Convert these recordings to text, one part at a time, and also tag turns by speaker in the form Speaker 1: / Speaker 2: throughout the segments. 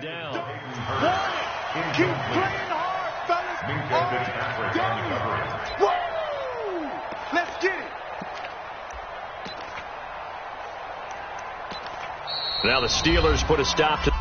Speaker 1: Down.
Speaker 2: Keep playing hard, fellas. Woo! Let's get it.
Speaker 1: Now the Steelers put a stop to.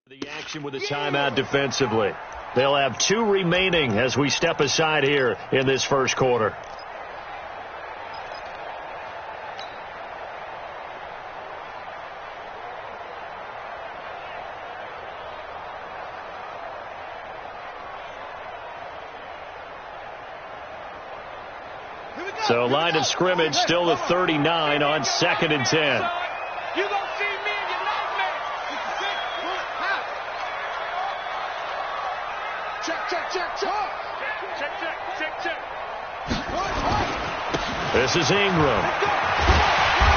Speaker 1: The action with a timeout defensively. They'll have 2 remaining as we step aside here in this first quarter. So line of scrimmage still the 39 on 2nd and 10. This is Ingram.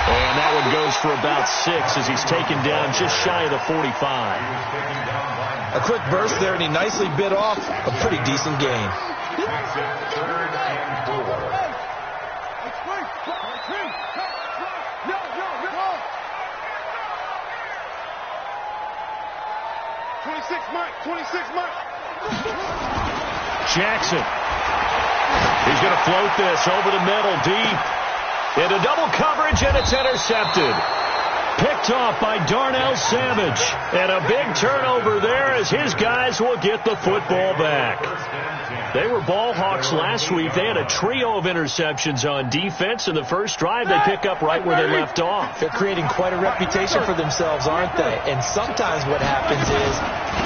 Speaker 1: And that one goes for about 6 as he's taken down just shy of the 45.
Speaker 3: A quick burst there, and he nicely bit off a pretty decent gain.
Speaker 1: Jackson. He's going to float this over the middle, deep. Into double coverage, and it's intercepted. Picked off by Darnell Savage. And a big turnover there as his guys will get the football back. They were ball hawks last week. They had a trio of interceptions on defense. In the first drive, they pick up right where they left off.
Speaker 3: They're creating quite a reputation for themselves, aren't they? And sometimes what happens is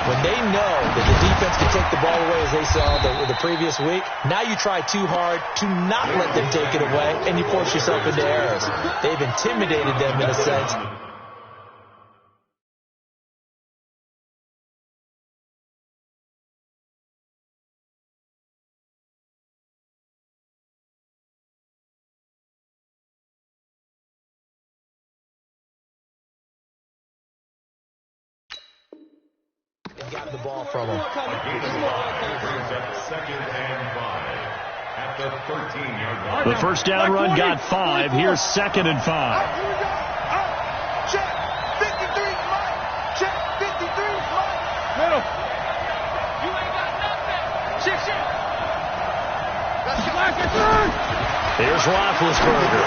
Speaker 3: when they know that the defense can take the ball away, as they saw the previous week, now you try too hard to not let them take it away, and you force yourself into errors. They've intimidated them in a sense. And got the ball from him.
Speaker 1: The first down run got 5. Here's 2nd and 5.
Speaker 2: Check 53 Mike. Check 53 Mike. Middle. You ain't got nothing. Check.
Speaker 1: Here's Roethlisberger.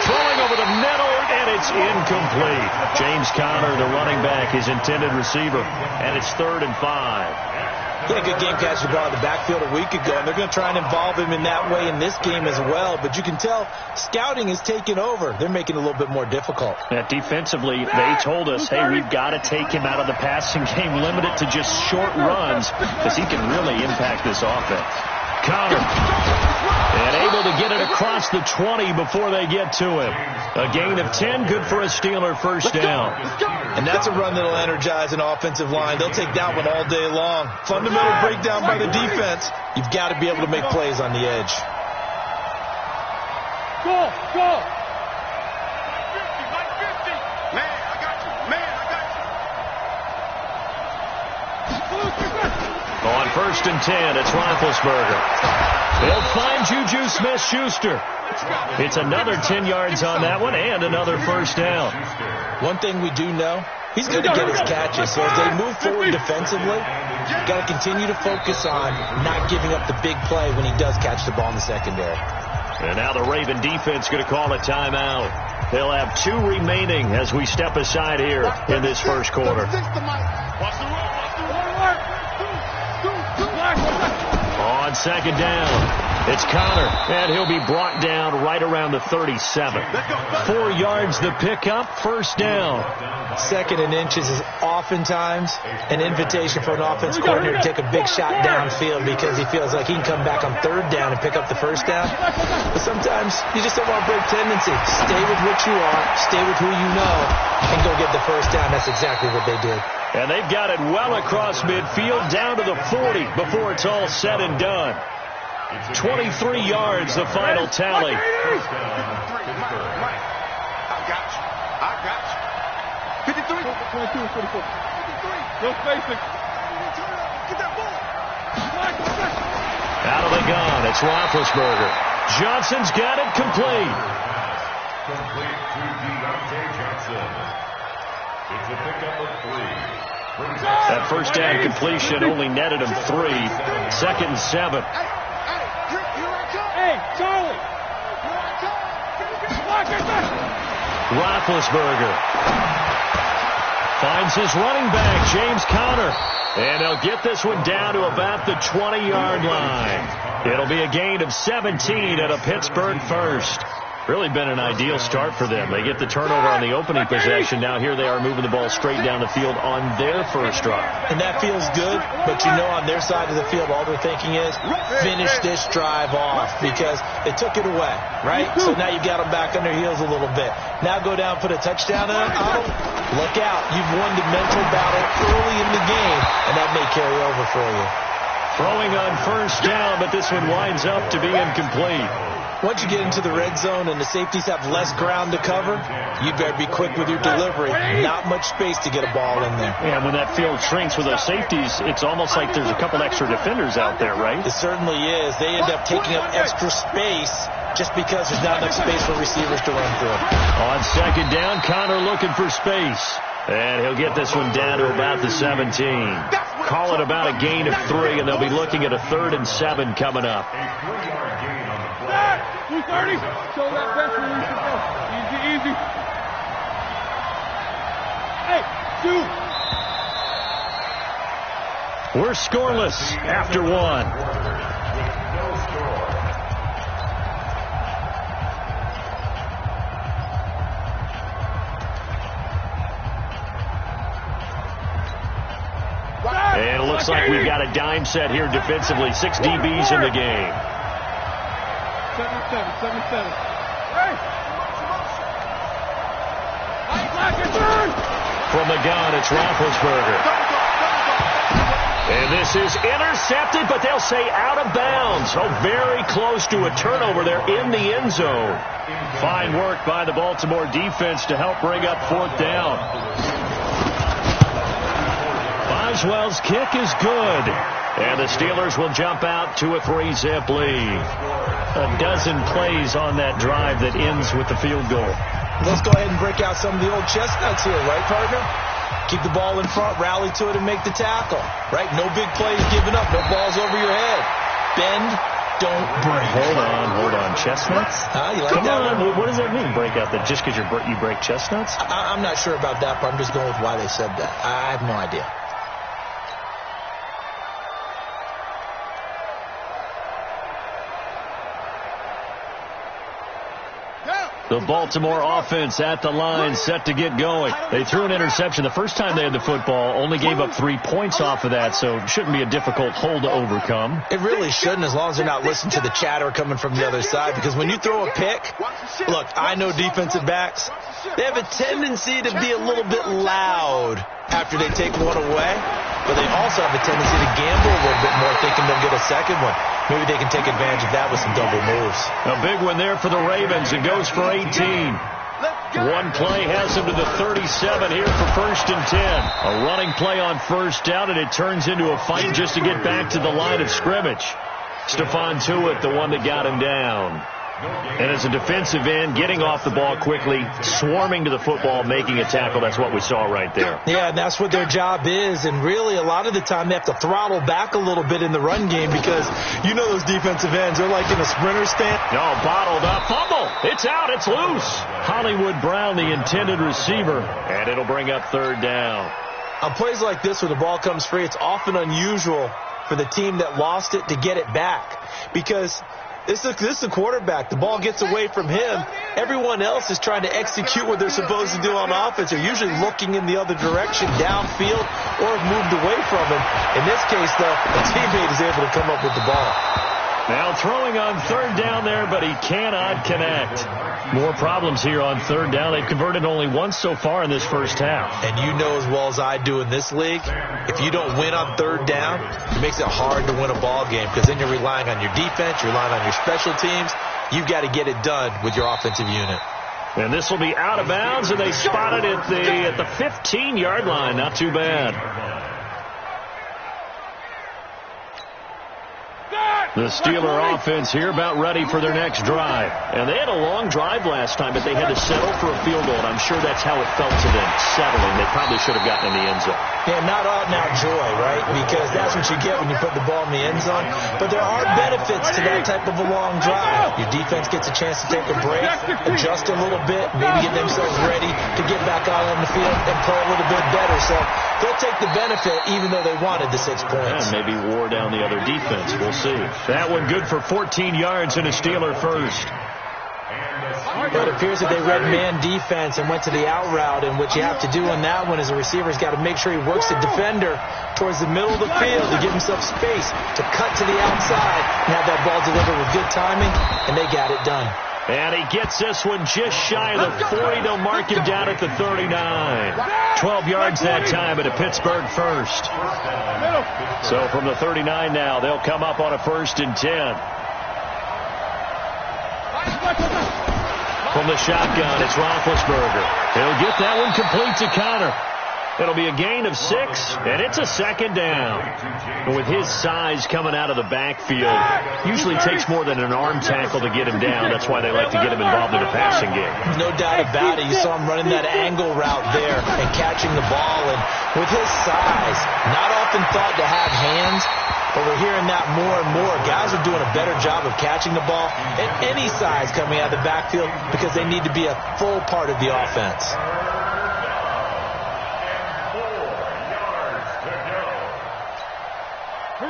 Speaker 1: Throwing over the middle, and it's incomplete. James Conner, the running back, his intended receiver, and it's 3rd and 5.
Speaker 3: He had a good game catching the ball in the backfield a week ago, and they're going to try and involve him in that way in this game as well. But you can tell scouting is taking over. They're making it a little bit more difficult.
Speaker 1: Defensively, they told us, hey, we've got to take him out of the passing game, limit it to just short runs, because he can really impact this offense. Connor. And able to get it across the 20 before they get to him. A gain of 10, good for a Steeler first down.
Speaker 3: And that's a run that'll energize an offensive line. They'll take that one all day long. Fundamental breakdown by the defense. You've got to be able to make plays on the edge.
Speaker 2: Go, go.
Speaker 1: On 1st and 10, it's Roethlisberger. They'll find Juju Smith-Schuster. It's another 10 yards on that one and another first down.
Speaker 3: One thing we do know, he's going to get his catches. So as they move forward defensively, you've got to continue to focus on not giving up the big play when he does catch the ball in the secondary.
Speaker 1: And now the Raven defense going to call a timeout. They'll have 2 remaining as we step aside here in this first quarter. On 2nd down, it's Connor, and he'll be brought down right around the 37. 4 yards the pickup, first down.
Speaker 3: 2nd and inches is oftentimes an invitation for an offense coordinator to take a big shot downfield because he feels like he can come back on 3rd down and pick up the first down. But sometimes you just don't want to break tendency. Stay with what you are, stay with who you know, and go get the first down. That's exactly what they did.
Speaker 1: And they've got it well across midfield, down to the 40 before it's all said and done. 23 yards, the final tally.
Speaker 2: I got you. 53. 22 and 44. 53. No spacing. Get that ball.
Speaker 1: Out of the gun, it's Roethlisberger. Johnson's got it complete.
Speaker 4: Complete to Deontay Johnson. It's a pickup of 3.
Speaker 1: That first down completion only netted him 3. 2nd and 7.
Speaker 2: Hey, Charlie.
Speaker 1: Roethlisberger finds his running back, James Conner. And they'll get this one down to about the 20-yard line. It'll be a gain of 17 at a Pittsburgh first. Really been an ideal start for them. They get the turnover on the opening possession. Now here they are moving the ball straight down the field on their first drive.
Speaker 3: And that feels good, but you know on their side of the field all they're thinking is finish this drive off because they took it away, right? So now you've got them back on their heels a little bit. Now go down, put a touchdown on them. Look out. You've won the mental battle early in the game, and that may carry over for you.
Speaker 1: Throwing on first down, but this one winds up to be incomplete.
Speaker 3: Once you get into the red zone and the safeties have less ground to cover, you better be quick with your delivery. Not much space to get a ball in there.
Speaker 1: Yeah, when that field shrinks with those safeties, it's almost like there's a couple extra defenders out there, right?
Speaker 3: It certainly is. They end up taking up extra space just because there's not enough space for receivers to run through.
Speaker 1: On 2nd down, Connor looking for space. And he'll get this one down to about the 17. Call it about a gain of 3, and they'll be looking at a 3rd and 7 coming up.
Speaker 2: 230. Show that best where you should go. Easy, easy. Hey, 2.
Speaker 1: We're scoreless after 1. And it looks like we've got a dime set here defensively. 6 DBs in the game.
Speaker 2: 7-7. Hey!
Speaker 1: From the gun, it's Roethlisberger. And this is intercepted, but they'll say out of bounds. Oh, very close to a turnover there in the end zone. Fine work by the Baltimore defense to help bring up 4th down. Boswell's kick is good. And the Steelers will jump out to a 3-zip lead. A dozen plays on that drive that ends with the field goal.
Speaker 3: Let's go ahead and break out some of the old chestnuts here, right, partner? Keep the ball in front, rally to it, and make the tackle, right? No big plays given up, no balls over your head. Bend, don't break.
Speaker 1: Hold on. Chestnuts?
Speaker 3: You like
Speaker 1: Come
Speaker 3: that
Speaker 1: on.
Speaker 3: one?
Speaker 1: What does that mean, break out? That just because you break chestnuts?
Speaker 3: I'm not sure about that, but I'm just going with why they said that. I have no idea.
Speaker 1: The Baltimore offense at the line, set to get going. They threw an interception the first time they had the football, only gave up 3 points off of that, so it shouldn't be a difficult hole to overcome.
Speaker 3: It really shouldn't, as long as they're not listening to the chatter coming from the other side, because when you throw a pick, look, I know defensive backs, they have a tendency to be a little bit loud after they take one away, but they also have a tendency to gamble a little bit more, thinking they'll get a second one. Maybe they can take advantage of that with some double moves.
Speaker 1: A big one there for the Ravens. It goes for 18. One play has him to the 37 here for 1st and 10. A running play on 1st down, and it turns into a fight just to get back to the line of scrimmage. Stephon Tuitt, the one that got him down. And as a defensive end, getting off the ball quickly, swarming to the football, making a tackle, that's what we saw right there.
Speaker 3: Yeah, and that's what their job is. And really, a lot of the time, they have to throttle back a little bit in the run game because you know those defensive ends, they're like in a sprinter stand.
Speaker 1: No, bottled up. Fumble. It's out. It's loose. Hollywood Brown, the intended receiver, and it'll bring up 3rd down.
Speaker 3: On plays like this where the ball comes free, it's often unusual for the team that lost it to get it back because this is a quarterback. The ball gets away from him. Everyone else is trying to execute what they're supposed to do on offense. They're usually looking in the other direction, downfield, or have moved away from him. In this case, though, a teammate is able to come up with the ball.
Speaker 1: Now throwing on 3rd down there, but he cannot connect. More problems here on 3rd down. They've converted only once so far in this first half.
Speaker 3: And you know as well as I do in this league, if you don't win on 3rd down, it makes it hard to win a ball game because then you're relying on your defense, you're relying on your special teams. You've got to get it done with your offensive unit.
Speaker 1: And this will be out of bounds, and they spot it at the 15-yard line. Not too bad. The Steeler offense here about ready for their next drive. And they had a long drive last time, but they had to settle for a field goal. And I'm sure that's how it felt to them, settling. They probably should have gotten in the end zone.
Speaker 3: Yeah, not out-and-out joy, right? Because that's what you get when you put the ball in the end zone. But there are benefits to that type of a long drive. Your defense gets a chance to take a break, adjust a little bit, maybe get themselves ready to get back out on the field and play a little bit better. So they'll take the benefit even though they wanted the 6 points.
Speaker 1: And maybe wore down the other defense. We'll see. That one good for 14 yards and a Steeler first.
Speaker 3: It appears that they read man defense and went to the out route, and what you have to do on that one is a receiver's got to make sure he works the defender towards the middle of the field to give himself space to cut to the outside and have that ball delivered with good timing, and they got it done.
Speaker 1: And he gets this one just shy of the 40. They'll mark him down at the 39. 12 yards that time at a Pittsburgh first. So from the 39 now, they'll come up on a 1st and 10. From the shotgun, it's Roethlisberger. He'll get that one complete to Connor. It'll be a gain of 6, and it's a 2nd down. And with his size coming out of the backfield, usually takes more than an arm tackle to get him down. That's why they like to get him involved in the passing game.
Speaker 3: No doubt about it. You saw him running that angle route there and catching the ball. And with his size, not often thought to have hands, but we're hearing that more and more. Guys are doing a better job of catching the ball at any size coming out of the backfield because they need to be a full part of the offense.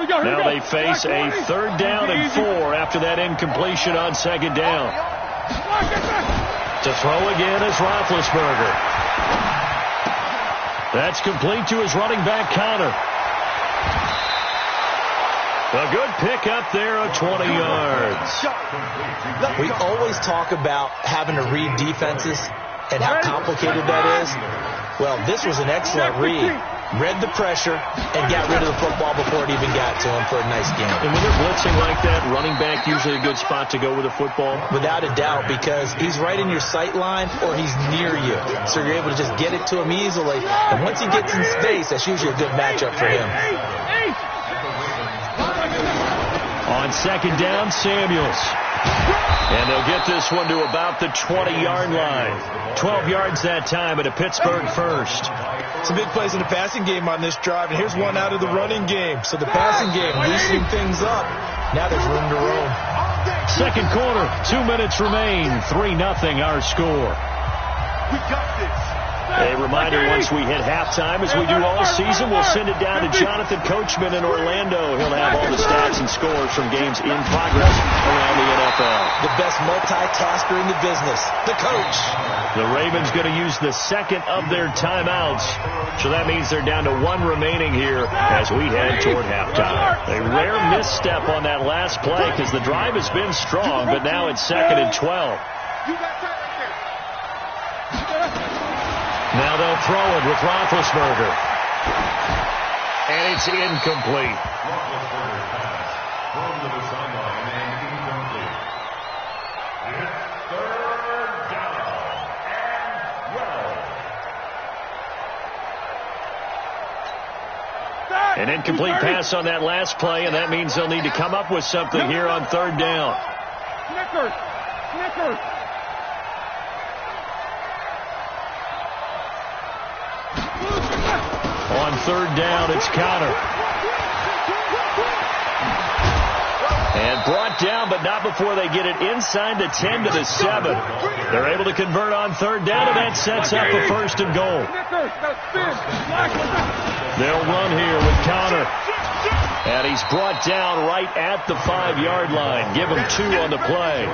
Speaker 1: Now they face a 3rd down and 4 after that incompletion on 2nd down. To throw again is Roethlisberger. That's complete to his running back, Connor. A good pick up there of 20 yards.
Speaker 3: We always talk about having to read defenses and how complicated that is. Well, this was an excellent read. Read the pressure and got rid of the football before it even got to him for a nice game.
Speaker 1: And when they're blitzing like that, running back usually a good spot to go with the football?
Speaker 3: Without a doubt, because he's right in your sight line or he's near you. So you're able to just get it to him easily. And once he gets in space, that's usually a good matchup for him.
Speaker 1: On 2nd down, Samuels. And they'll get this one to about the 20-yard line. 12 yards that time at a Pittsburgh first.
Speaker 3: Some big plays in the passing game on this drive, and here's one out of the running game. So the passing game loosening things up. Now there's room to roam.
Speaker 1: 2nd quarter, 2 minutes remain. 3-0 our score.
Speaker 2: We got this.
Speaker 1: A reminder, once we hit halftime, as we do all season, we'll send it down to Jonathan Coachman in Orlando. He'll have all the stats and scores from games in progress around the NFL.
Speaker 3: The best multitasker in the business, the coach.
Speaker 1: The Ravens going to use the second of their timeouts, so that means they're down to one remaining here as we head toward halftime. A rare misstep on that last play because the drive has been strong, but now it's 2nd and 12. Now they'll throw it with Roethlisberger. And it's incomplete.
Speaker 4: Roethlisberger pass from the sideline and incomplete. It's 3rd down and 12.
Speaker 1: An incomplete pass on that last play, and that means they'll need to come up with something here on 3rd down.
Speaker 2: Snickers.
Speaker 1: On 3rd down, it's Connor. And brought down, but not before they get it inside the 10 to the 7. They're able to convert on 3rd down, and that sets up a 1st and goal. They'll run here with Connor. And he's brought down right at the 5-yard line. Give him 2 on the play.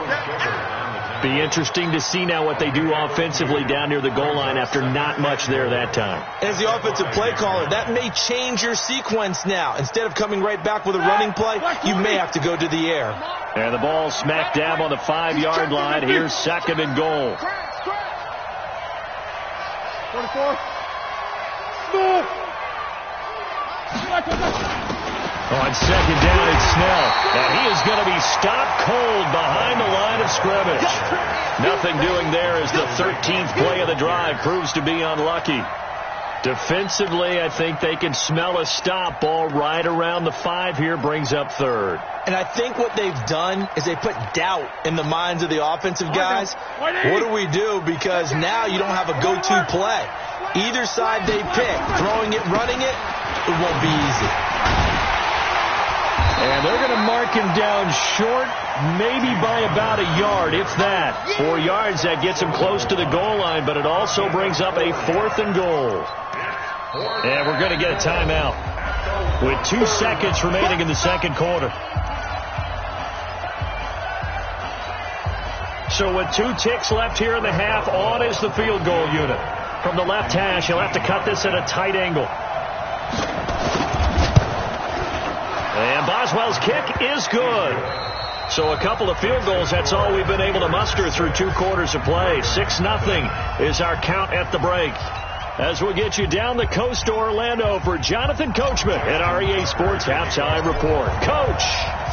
Speaker 1: Be interesting to see now what they do offensively down near the goal line after not much there that time.
Speaker 3: As the offensive play caller, that may change your sequence now. Instead of coming right back with a running play, you may have to go to the air.
Speaker 1: And the ball smack dab on the 5-yard line. Here's 2nd and goal.
Speaker 2: 44.
Speaker 1: On 2nd down, it's Snell. And he is going to be stopped cold behind the line of scrimmage. Nothing doing there as the 13th play of the drive proves to be unlucky. Defensively, I think they can smell a stop. Ball right around the 5 here, brings up 3rd.
Speaker 3: And I think what they've done is they put doubt in the minds of the offensive guys. What do we do? Because now you don't have a go-to play. Either side they pick, throwing it, running it, it won't be easy.
Speaker 1: And they're going to mark him down short, maybe by about a yard, if that. 4 yards, that gets him close to the goal line, but it also brings up a 4th and goal. And we're going to get a timeout with 2 seconds remaining in the 2nd quarter. So with 2 ticks left here in the half, on is the field goal unit. From the left hash, he'll have to cut this at a tight angle. And Boswell's kick is good. So a couple of field goals, that's all we've been able to muster through 2 quarters of play. 6-0 is our count at the break. As we'll get you down the coast to Orlando for Jonathan Coachman at our EA Sports Halftime Report. Coach!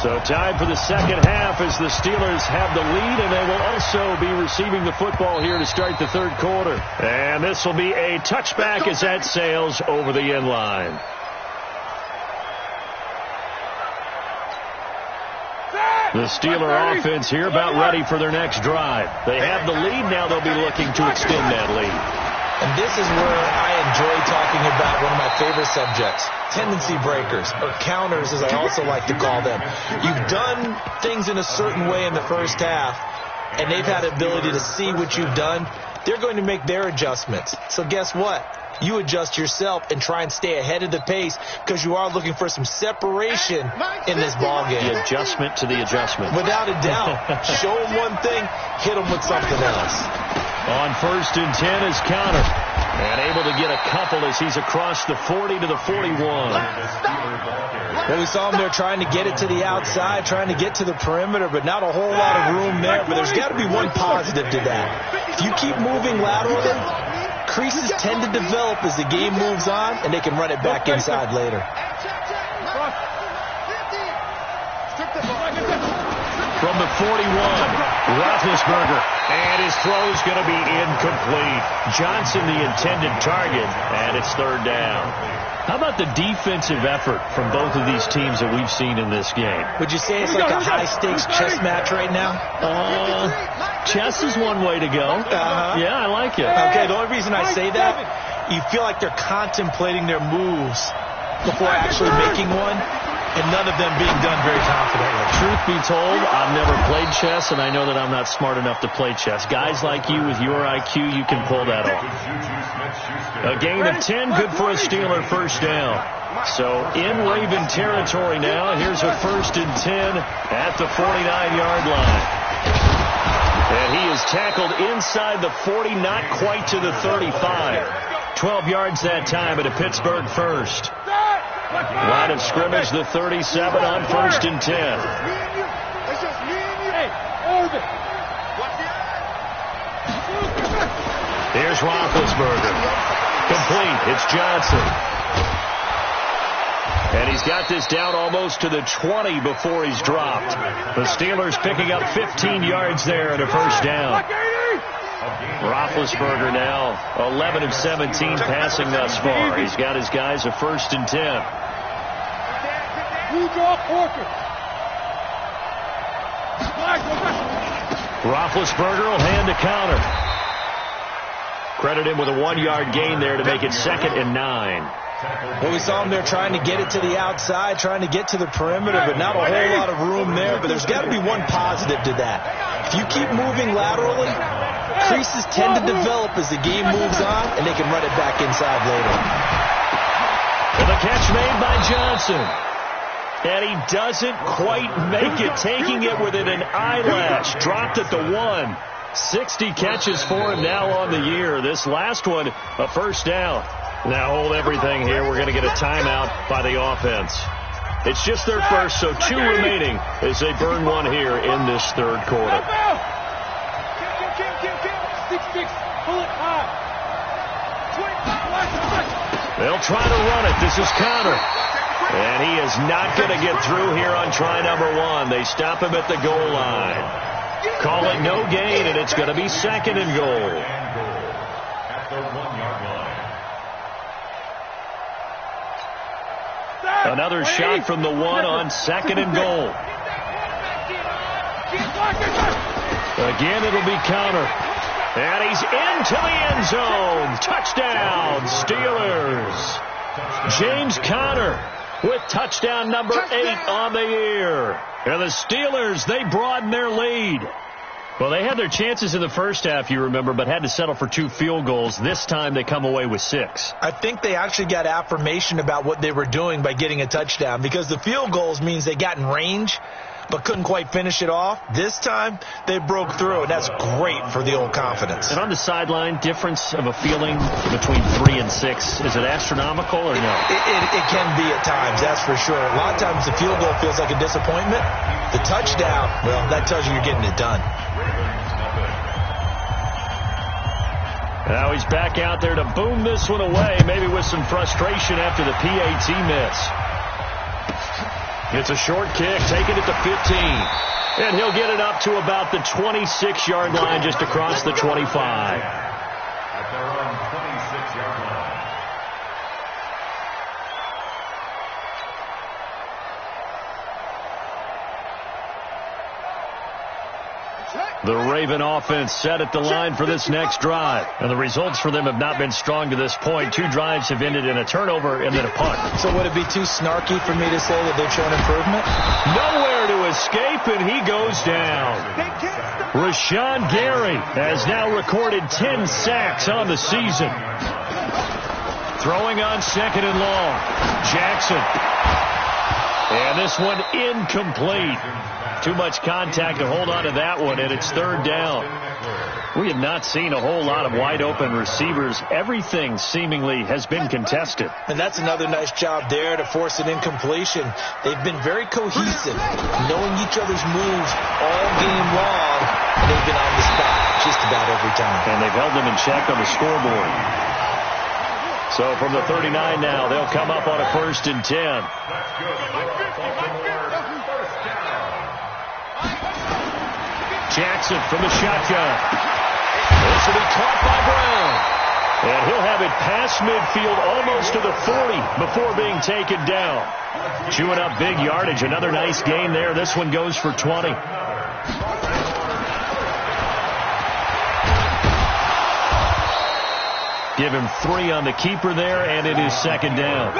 Speaker 1: So time for the 2nd half as the Steelers have the lead, and they will also be receiving the football here to start the 3rd quarter. And this will be a touchback as that sails over the end line. The Steeler offense here about ready for their next drive. They have the lead. Now they'll be looking to extend that lead.
Speaker 3: And this is where I enjoy talking about one of my favorite subjects, tendency breakers, or counters as I also like to call them. You've done things in a certain way in the first half, and they've had the ability to see what you've done. They're going to make their adjustments. So guess what? You adjust yourself and try and stay ahead of the pace because you are looking for some separation in this ballgame.
Speaker 1: The adjustment to the adjustment.
Speaker 3: Without a doubt. Show them one thing, hit them with something else.
Speaker 1: On 1st and 10 is Connor. And able to get a couple as he's across the 40 to the 41.
Speaker 3: Well, we saw him there trying to get it to the outside, trying to get to the perimeter, but not a whole lot of room there. But there's got to be one positive to that. If you keep moving laterally, creases tend to develop as the game moves on, and they can run it back inside later.
Speaker 1: From the 41, Roethlisberger, and his throw is going to be incomplete. Johnson, the intended target, and it's 3rd down. How about the defensive effort from both of these teams that we've seen in this game?
Speaker 3: Would you say it's like a high-stakes chess match right now?
Speaker 1: Chess is one way to go. Yeah, I like it.
Speaker 3: Okay, the only reason I say that, you feel like they're contemplating their moves before actually making one. and none of them being done very confidently.
Speaker 1: Truth be told, I've never played chess, and I know that I'm not smart enough to play chess. Guys like you with your IQ, you can pull that off. A gain of 10, good for a Steeler first down. So in Raven territory now, here's a 1st and 10 at the 49-yard line. And he is tackled inside the 40, not quite to the 35. 12 yards that time at a Pittsburgh first. Line of scrimmage, the 37 on 1st and 10. Here's Roethlisberger. Complete. It's Johnson. And he's got this down almost to the 20 before he's dropped. The Steelers picking up 15 yards there and a first down. Roethlisberger now 11 of 17 passing thus far. He's got his guys a 1st and 10. Roethlisberger will hand the counter. Credit him with a 1-yard gain there to make it 2nd and 9.
Speaker 3: Well, we saw him there trying to get it to the outside, trying to get to the perimeter, but not a whole lot of room there. But there's got to be one positive to that. If you keep moving laterally, creases tend to develop as the game moves on, and they can run it back inside later.
Speaker 1: And the catch made by Johnson. And he doesn't quite make it, taking it within an eyelash. Dropped at the 1. 60 catches for him now on the year. This last one, a first down. Now hold everything here. We're going to get a timeout by the offense. It's just their first, so 2 remaining as they burn one here in this 3rd quarter. They'll try to run it. This is Connor. And he is not going to get through here on try number 1. They stop him at the goal line. Call it no gain, and it's going to be 2nd and goal.
Speaker 4: At the 1-yard line.
Speaker 1: Another shot from the 1 on 2nd and goal. Again, it'll be Connor. And he's into the end zone. Touchdown, Steelers. James Conner with touchdown number 8 on the year. And the Steelers, they broaden their lead. Well, they had their chances in the first half, you remember, but had to settle for 2 field goals. This time they come away with 6.
Speaker 3: I think they actually got affirmation about what they were doing by getting a touchdown, because the field goals means they got in range but couldn't quite finish it off. This time they broke through, and that's great for the old confidence.
Speaker 1: And on the sideline, difference of a feeling between 3 and 6, is it astronomical or no?
Speaker 3: It can be at times, that's for sure. A lot of times the field goal feels like a disappointment. The touchdown, well, that tells you you're getting it done.
Speaker 1: Now he's back out there to boom this one away, maybe with some frustration after the PAT miss. It's a short kick, taking it to 15. And he'll get it up to about the 26-yard line, just across the 25.
Speaker 4: At their own 26-yard line.
Speaker 1: The Raven offense set at the line for this next drive. And the results for them have not been strong to this point. 2 drives have ended in a turnover and then a punt.
Speaker 3: So would it be too snarky for me to say that they've shown improvement?
Speaker 1: Nowhere to escape, and he goes down. Rashawn Gary has now recorded 10 sacks on the season. Throwing on 2nd and long. Jackson. And this one incomplete. Too much contact to hold on to that one, and it's 3rd down. We have not seen a whole lot of wide-open receivers. Everything seemingly has been contested.
Speaker 3: And that's another nice job there to force an incompletion. They've been very cohesive, knowing each other's moves all game long, and they've been on the spot just about every time.
Speaker 1: And they've held them in check on the scoreboard. So from the 39 now, they'll come up on a 1st and 10. Jackson from the shotgun. This will be caught by Brown. And he'll have it past midfield almost to the 40 before being taken down. Chewing up big yardage. Another nice gain there. This one goes for 20. Give him 3 on the keeper there, and it is 2nd down.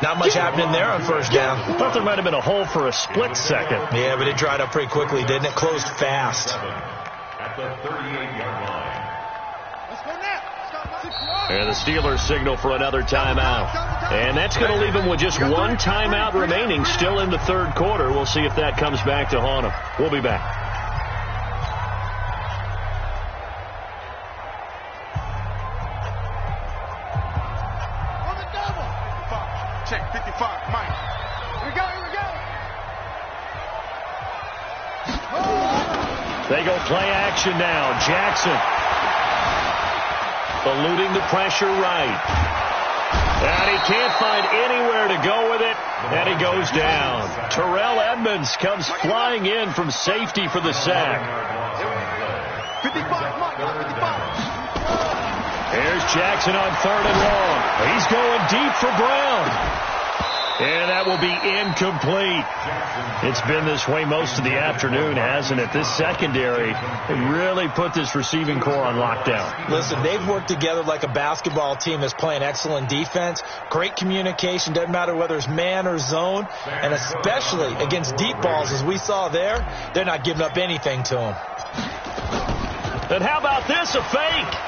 Speaker 3: Not much happening there on first down.
Speaker 1: I thought there might have been a hole for a split second.
Speaker 3: Yeah, but it dried up pretty quickly, didn't it? Closed fast.
Speaker 4: At the 38-yard line.
Speaker 2: Let's go now.
Speaker 1: And the Steelers signal for another timeout. And that's going to leave them with just one timeout remaining still in the third quarter. We'll see if that comes back to haunt them. We'll be back.
Speaker 2: Check 55, Mike. Here we go, here we go.
Speaker 1: They go play action now. Jackson eluding the pressure right. And he can't find anywhere to go with it. And he goes down. Terrell Edmonds comes flying in from safety for the sack.
Speaker 2: 55, Mike, 55.
Speaker 1: Here's Jackson on 3rd and long. He's going deep for Brown. And that will be incomplete. It's been this way most of the afternoon, hasn't it? This secondary really put this receiving core on lockdown.
Speaker 3: Listen, they've worked together like a basketball team that's playing excellent defense. Great communication. Doesn't matter whether it's man or zone. And especially against deep balls, as we saw there, they're not giving up anything to them.
Speaker 1: And how about this, a fake?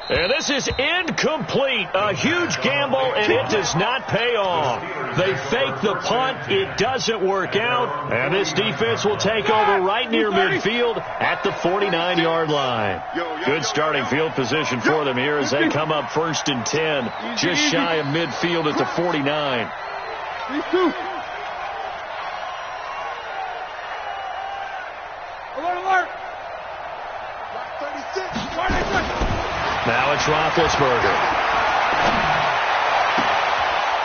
Speaker 1: And this is incomplete. A huge gamble, and it does not pay off. They fake the punt. It doesn't work out. And this defense will take over right near midfield at the 49-yard line. Good starting field position for them here as they come up 1st and 10. Just shy of midfield at the 49.
Speaker 2: These two. Alert, alert. 36.
Speaker 1: Now it's Roethlisberger.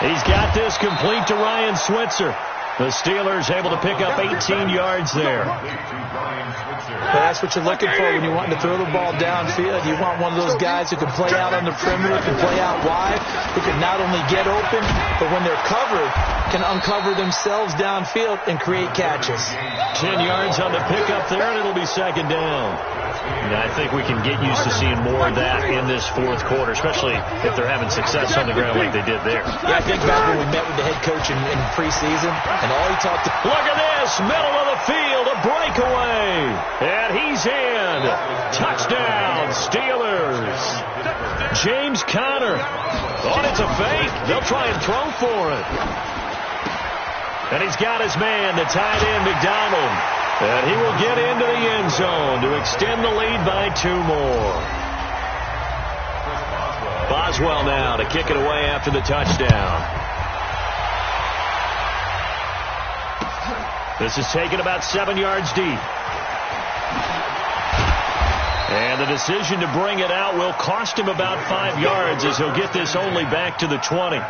Speaker 1: He's got this complete to Ryan Switzer. The Steelers able to pick up 18 yards there.
Speaker 3: Well, that's what you're looking for when you're wanting to throw the ball downfield. You want one of those guys who can play out on the perimeter, can play out wide, who can not only get open, but when they're covered, can uncover themselves downfield and create catches.
Speaker 1: 10 yards on the pickup there, and it'll be 2nd down. And I think we can get used to seeing more of that in this 4th quarter, especially if they're having success on the ground like they did there.
Speaker 3: Yeah, I think back when we met with the head coach in preseason, and all he talked to...
Speaker 1: Look at this, middle of the field, a breakaway. And he's in. Touchdown, Steelers. James Conner. Oh, it's a fake. They'll try and throw for it. And he's got his man, the tight end, McDonald. And he will get into the end zone to extend the lead by 2 more. Boswell now to kick it away after the touchdown. This is taken about 7 yards deep. And the decision to bring it out will cost him about 5 yards as he'll get this only back to the 20.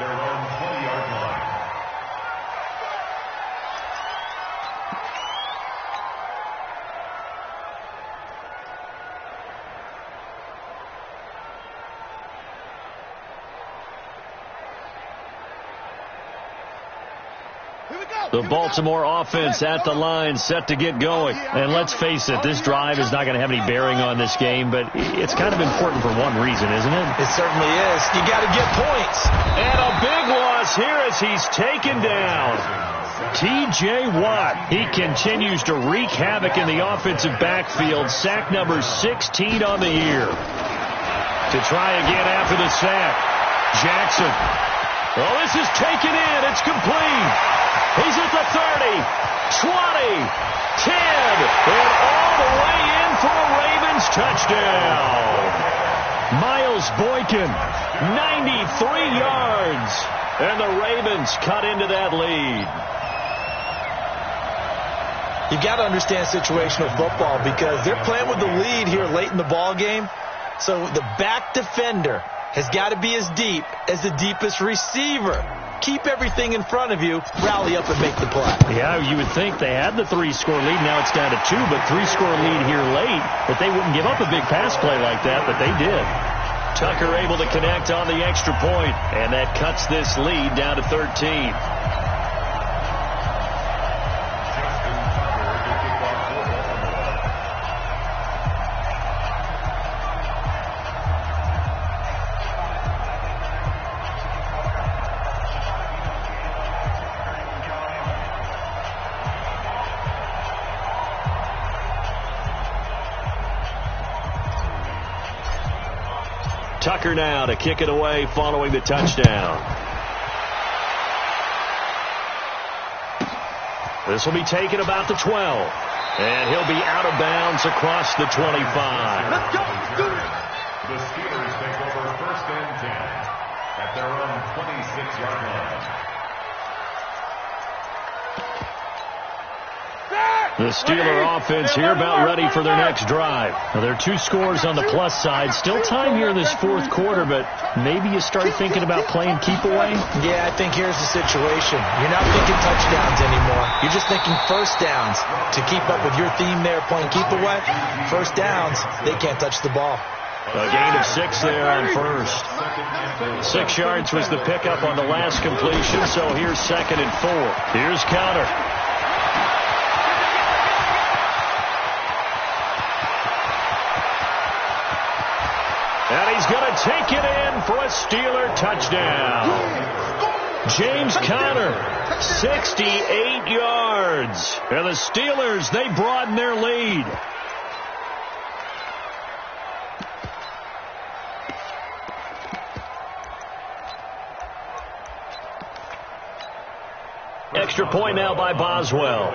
Speaker 1: The Baltimore offense at the line, set to get going. And let's face it, this drive is not going to have any bearing on this game, but it's kind of important for one reason, isn't it?
Speaker 3: It certainly is. You got to get points.
Speaker 1: And a big loss here as he's taken down. T.J. Watt, he continues to wreak havoc in the offensive backfield. Sack number 16 on the year. To try again after the sack. Jackson. Well, this is taken in. It's complete. He's at the 30, 20, 10, and all the way in for a Ravens touchdown. Miles Boykin, 93 yards, and the Ravens cut into that lead.
Speaker 3: You got to understand situational football because they're playing with the lead here late in the ball game. So the back defender has got to be as deep as the deepest receiver. Keep everything in front of you, rally up and make the play.
Speaker 1: Yeah, you would think they had the 3-score lead. Now it's down to 2, but 3-score lead here late. But they wouldn't give up a big pass play like that, but they did. Tucker able to connect on the extra point, and that cuts this lead down to 13. Tucker now to kick it away following the touchdown. This will be taken about the 12. And he'll be out of bounds across the 25.
Speaker 2: Let's go. Let's do it.
Speaker 4: The Steelers take over 1st and 10 at their own 26-yard line.
Speaker 1: The Steeler offense here about ready for their next drive. Now, there are 2 scores on the plus side. Still time here in this 4th quarter, but maybe you start thinking about playing keep away?
Speaker 3: Yeah, I think here's the situation. You're not thinking touchdowns anymore. You're just thinking first downs. To keep up with your theme there, playing keep away, first downs, they can't touch the ball.
Speaker 1: A gain of 6 there on first. 6 yards was the pickup on the last completion, so here's 2nd and 4. Here's Counter. And he's going to take it in for a Steeler touchdown. James Conner, 68 yards. And the Steelers, they broaden their lead. Extra point now by Boswell.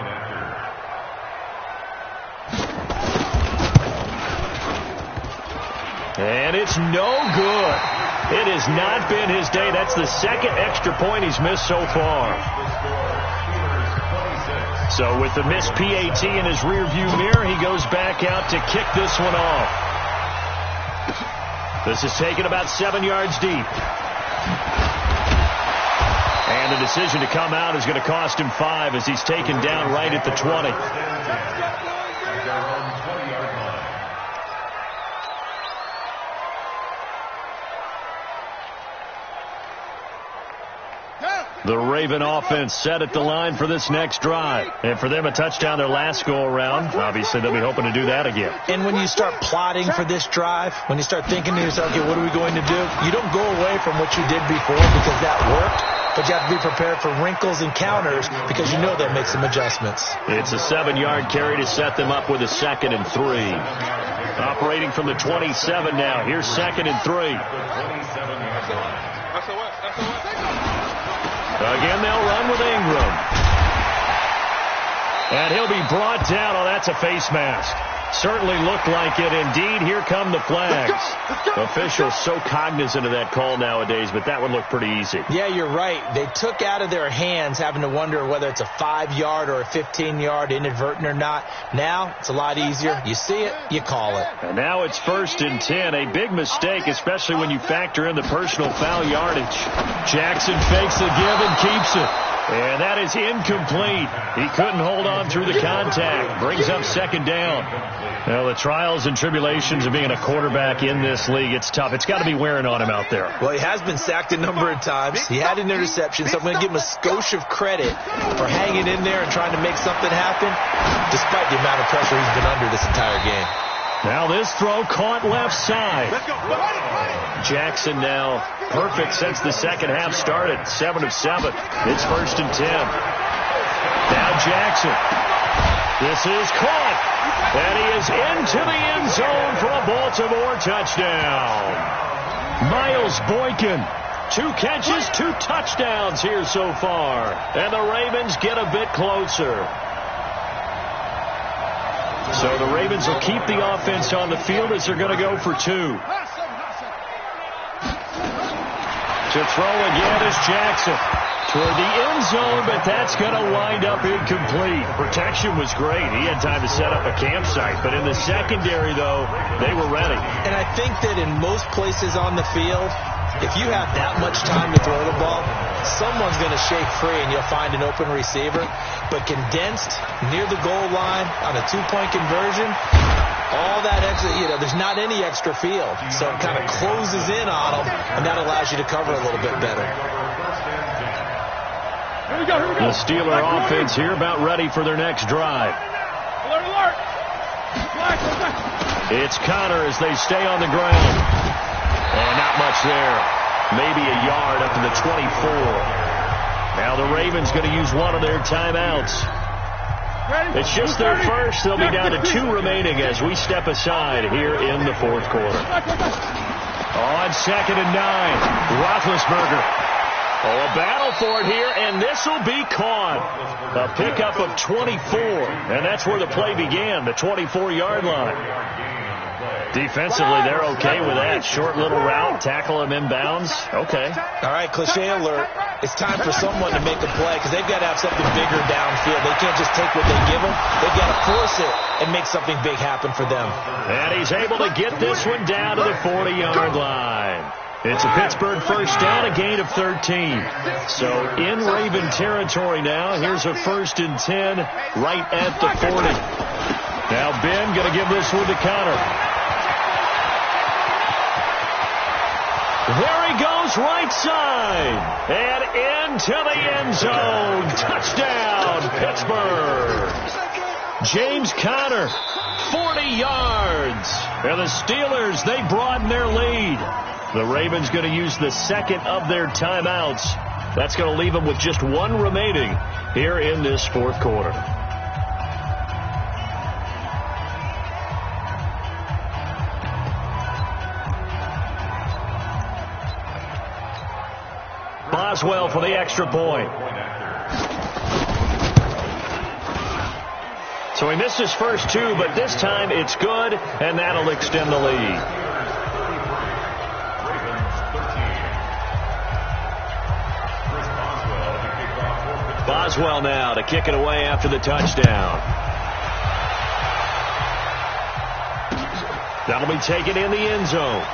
Speaker 1: And it's no good. It has not been his day. That's the 2nd extra point he's missed so far. So with the missed PAT in his rearview mirror, he goes back out to kick this one off. This is taken about 7 yards deep. And the decision to come out is going to cost him 5 as he's taken down right at the 20. The Raven offense set at the line for this next drive. And for them, a touchdown their last go-around. Obviously, they'll be hoping to do that again.
Speaker 3: And when you start plotting for this drive, when you start thinking to yourself, okay, what are we going to do? You don't go away from what you did before because that worked. But you have to be prepared for wrinkles and counters because you know they'll make some adjustments.
Speaker 1: It's a 7-yard carry to set them up with a 2nd and 3. Operating from the 27 now. Here's 2nd and 3. Again, they'll run with Ingram. And he'll be brought down. Oh, that's a face mask. Certainly looked like it. Indeed, here come the flags. Officials so cognizant of that call nowadays, but that one looked pretty easy.
Speaker 3: Yeah, you're right. They took out of their hands having to wonder whether it's a 5-yard or a 15-yard, inadvertent or not. Now, it's a lot easier. You see it, you call it.
Speaker 1: And now it's 1st and 10. A big mistake, especially when you factor in the personal foul yardage. Jackson fakes the give and keeps it. And that is incomplete. He couldn't hold on through the contact. Brings up 2nd down. Well, the trials and tribulations of being a quarterback in this league, it's tough. It's got to be wearing on him out there.
Speaker 3: Well, he has been sacked a number of times. He had an interception, so I'm going to give him a skosh of credit for hanging in there and trying to make something happen, despite the amount of pressure he's been under this entire game.
Speaker 1: Now this throw caught left side. Jackson now perfect since the 2nd half started. 7 of 7. It's 1st and 10. Now Jackson. This is caught. And he is into the end zone for a Baltimore touchdown. Miles Boykin. 2 catches, 2 touchdowns here so far. And the Ravens get a bit closer. So the Ravens will keep the offense on the field as they're going to go for 2. To throw again is Jackson. Toward the end zone, but that's going to wind up incomplete. Protection was great. He had time to set up a campsite. But in the secondary, though, they were ready.
Speaker 3: And I think that in most places on the field, if you have that much time to throw the ball, someone's going to shake free and you'll find an open receiver. But condensed near the goal line on a 2-point conversion, all that extra, there's not any extra field. So it kind of closes in on them, and that allows you to cover a little bit better.
Speaker 2: Here we go.
Speaker 1: The Steeler offense here about ready for their next drive.
Speaker 2: Alert.
Speaker 1: It's Conner as they stay on the ground. And not much there. Maybe a yard up to the 24. Now the Ravens going to use one of their timeouts. It's just their first. They'll be down to 2 remaining as we step aside here in the 4th quarter. On 2nd and 9, Roethlisberger. Oh, a battle for it here, and this will be caught. A pickup of 24, and that's where the play began, the 24-yard line. Defensively, they're okay with that. Short little route, tackle him inbounds. Okay.
Speaker 3: All right, cliche alert. It's time for someone to make a play because they've got to have something bigger downfield. They can't just take what they give them. They've got to force it and make something big happen for them.
Speaker 1: And he's able to get this one down to the 40-yard line. It's a Pittsburgh first down, a gain of 13. So in Raven territory now. Here's a 1st and 10 right at the 40. Now Ben going to give this one to Connor. There he goes, right side. And into the end zone. Touchdown, Pittsburgh. James Conner, 40 yards. And the Steelers, they broaden their lead. The Ravens going to use the second of their timeouts. That's going to leave them with just one remaining here in this fourth quarter. Boswell for the extra point. So he missed his first two, but this time it's good, and that'll extend the lead. Boswell now to kick it away after the touchdown. That'll be taken in the end zone.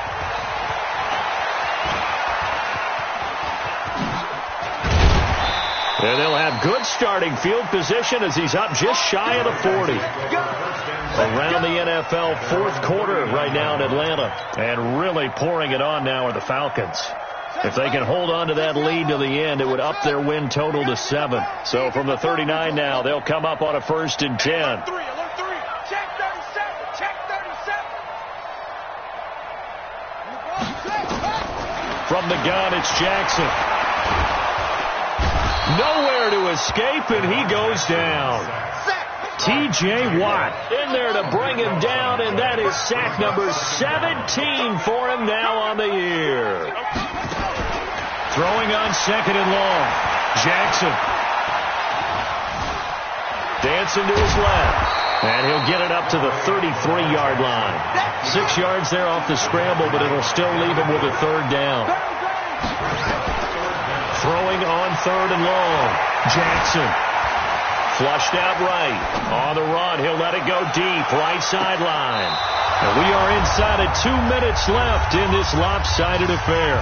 Speaker 1: And they'll have good starting field position as he's up just shy of the 40. Around the NFL fourth quarter right now in Atlanta. And really pouring it on now are the Falcons. If they can hold on to that lead to the end, it would up their win total to 7. So from the 39 now, they'll come up on a 1st and 10.
Speaker 2: Check 37. Check 37.
Speaker 1: From the gun, it's Jackson. Nowhere to escape, and he goes down. T.J. Watt in there to bring him down, and that is sack number 17 for him now on the year. Throwing on 2nd and long. Jackson. Dancing to his left. And he'll get it up to the 33-yard line. 6 yards there off the scramble, but it'll still leave him with a 3rd down. Throwing on 3rd and long. Jackson. Flushed out right. On the run, he'll let it go deep. Right sideline. And we are inside of 2 minutes left in this lopsided affair.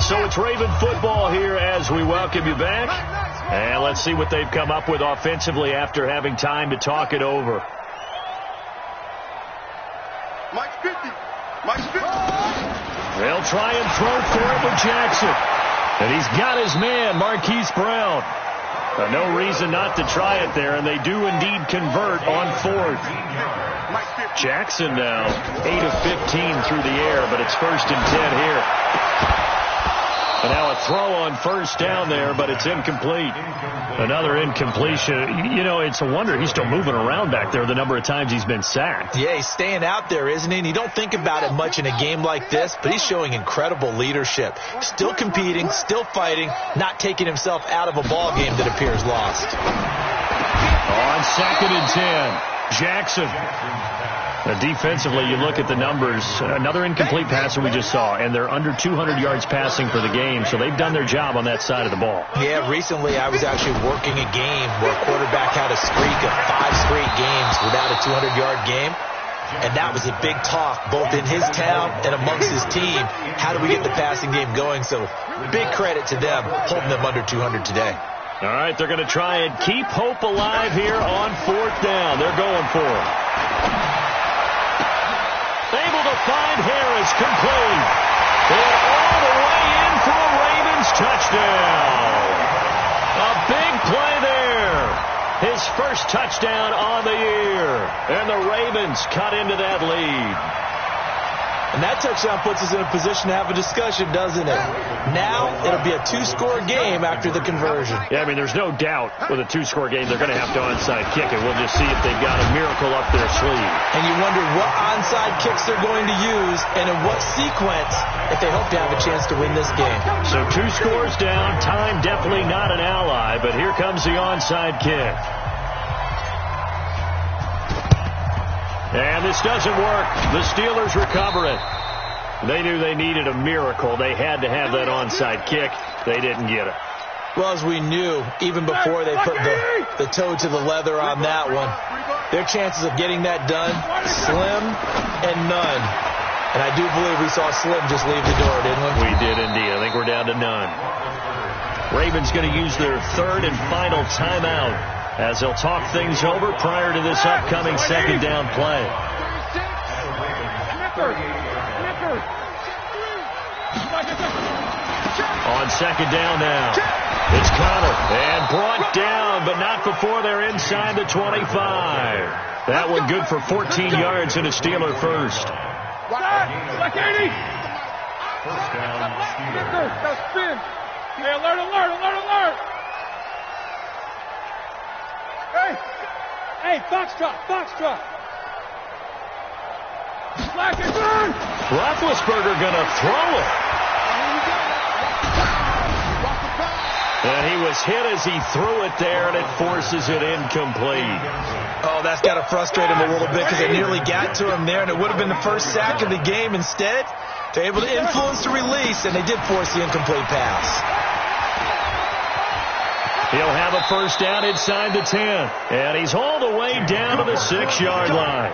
Speaker 1: So it's Raven football here as we welcome you back. And let's see what they've come up with offensively after having time to talk it over.
Speaker 2: Mike's 50. Mike's 50.
Speaker 1: They'll try and throw for it with Jackson. And he's got his man, Marquise Brown. No reason not to try it there, and they do indeed convert on 4th. Jackson now 8 of 15 through the air, but it's 1st and 10 here. And now a throw on 1st down there, but it's incomplete. Another incompletion. You know, it's a wonder he's still moving around back there the number of times he's been sacked.
Speaker 3: Yeah, he's staying out there, isn't he? And you don't think about it much in a game like this, but he's showing incredible leadership. Still competing, still fighting, not taking himself out of a ball game that appears lost.
Speaker 1: On 2nd and 10, Jackson. Defensively, you look at the numbers. Another incomplete passer we just saw, and they're under 200 yards passing for the game, so they've done their job on that side of the ball.
Speaker 3: Yeah, recently I was actually working a game where a quarterback had a streak of 5 straight games without a 200-yard game, and that was a big talk both in his town and amongst his team. How do we get the passing game going? So big credit to them holding them under 200 today.
Speaker 1: All right, they're going to try and keep hope alive here on 4th down. They're going for it. Able to find Harris, complete. And all the way in for a Ravens touchdown. A big play there. His first touchdown on the year. And the Ravens cut into that lead.
Speaker 3: And that touchdown puts us in a position to have a discussion, doesn't it? Now it'll be a 2-score game after the conversion.
Speaker 1: Yeah, I mean, there's no doubt with a 2-score game they're going to have to onside kick it. We'll just see if they've got a miracle up their sleeve.
Speaker 3: And you wonder what onside kicks they're going to use and in what sequence if they hope to have a chance to win this game.
Speaker 1: So 2 scores down. Time definitely not an ally, but here comes the onside kick. And this doesn't work. The Steelers recover it. They knew they needed a miracle. They had to have that onside kick. They didn't get it.
Speaker 3: Well, as we knew, even before they put the toe to the leather on that one, their chances of getting that done, slim and none. And I do believe we saw Slim just leave the door, didn't we?
Speaker 1: We did indeed. I think we're down to none. Ravens going to use their 3rd and final timeout as they'll talk things over prior to this upcoming 2nd down play. On 2nd down now, it's Connor, and brought down, but not before they're inside the 25. That one good for 14 yards and a Steeler first.
Speaker 2: Black 80.
Speaker 4: First down, Steelers.
Speaker 2: Got spin. Hey, alert. Hey, Foxtrot. Black and burn.
Speaker 1: Roethlisberger going to throw it. And he was hit as he threw it there, and it forces it incomplete.
Speaker 3: Oh, that's got to frustrate him a little bit because it nearly got to him there, and it would have been the first sack of the game. Instead, they're able to influence the release, and they did force the incomplete pass.
Speaker 1: He'll have a first down inside the 10, and he's hauled away down to the 6-yard line.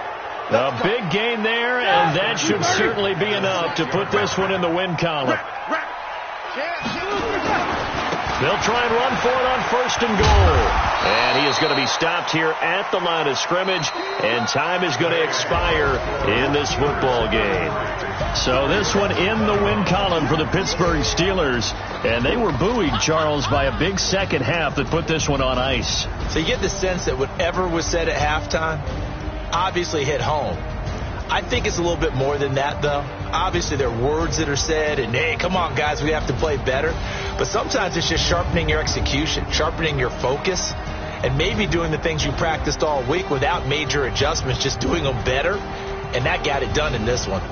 Speaker 1: A big gain there, and that should certainly be enough to put this one in the win column. They'll try and run for it on 1st and goal. And he is going to be stopped here at the line of scrimmage, and time is going to expire in this football game. So this one in the win column for the Pittsburgh Steelers, and they were buoyed, Charles, by a big second half that put this one on ice.
Speaker 3: So you get the sense that whatever was said at halftime obviously hit home. I think it's a little bit more than that, though. Obviously, there are words that are said, and, hey, come on, guys, we have to play better. But sometimes it's just sharpening your execution, sharpening your focus, and maybe doing the things you practiced all week without major adjustments, just doing them better. And that got it done in this one.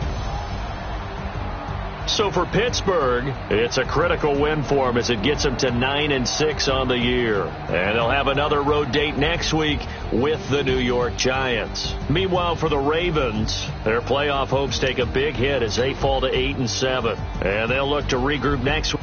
Speaker 1: So for Pittsburgh, it's a critical win for them as it gets them to 9-6 on the year. And they'll have another road date next week with the New York Giants. Meanwhile, for the Ravens, their playoff hopes take a big hit as they fall to 8-7. And they'll look to regroup next week.